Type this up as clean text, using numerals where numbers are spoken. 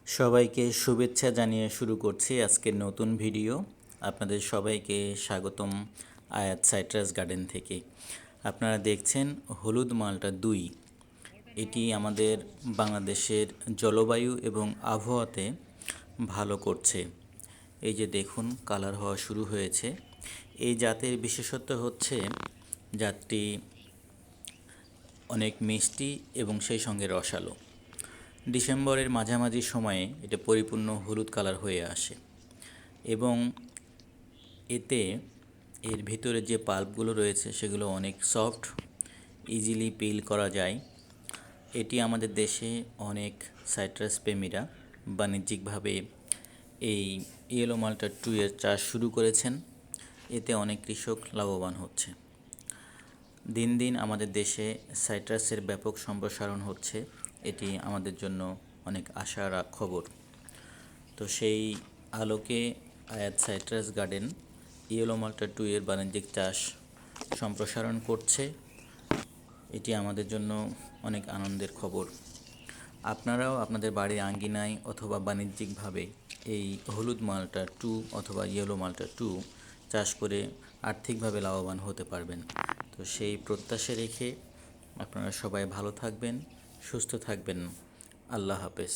সবাইকে শুভেচ্ছা জানিয়ে শুরু করছি আজকের নতুন ভিডিও। আপনাদের সবাইকে স্বাগতম আয়াত সাইট্রাস গার্ডেন থেকে। আপনারা দেখছেন হলুদ মালটা 2। এটি আমাদের বাংলাদেশের জলবায়ু এবং আবহাওয়াতে ভালো করছে। এই যে দেখুন, কালার হওয়া শুরু হয়েছে। এই জাতের বিশেষত্ব হচ্ছে জাতটি অনেক মিষ্টি এবং সেই সঙ্গে রসালো। ডিসেম্বরের মাঝামাঝি সময়ে এটা পরিপূর্ণ হলুদ কালার হয়ে আসে এবং এতে এর ভিতরে যে পাল্পগুলো রয়েছে সেগুলো অনেক সফট, ইজিলি পিল করা যায়। এটি আমাদের দেশে অনেক সাইট্রাস প্রেমীরা বাণিজ্যিকভাবে এই ইয়েলো মাল্টা 2 এর চাষ শুরু করেছেন। এতে অনেক কৃষক লাভবান হচ্ছে। দিন দিন আমাদের দেশে সাইট্রাসের ব্যাপক সম্প্রসারণ হচ্ছে। এটি আমাদের জন্য অনেক আশার খবর। তো সেই আলোকে আয়াত সাইট্রাস গার্ডেন ইয়েলো মাল্টা 2 এর বাণিজ্যিক চাষ সম্প্রসারণ করছে। এটি আমাদের জন্য অনেক আনন্দের খবর। আপনারাও আপনাদের বাড়ির আঙ্গিনায় অথবা বাণিজ্যিকভাবে এই হলুদ মালটা 2 অথবা ইয়েলো মালটা 2 চাষ করে আর্থিকভাবে লাভবান হতে পারবেন। তো সেই প্রত্যাশা রেখে আপনারা সবাই ভালো থাকবেন, সুস্থ থাকবেন। আল্লাহ হাফেজ।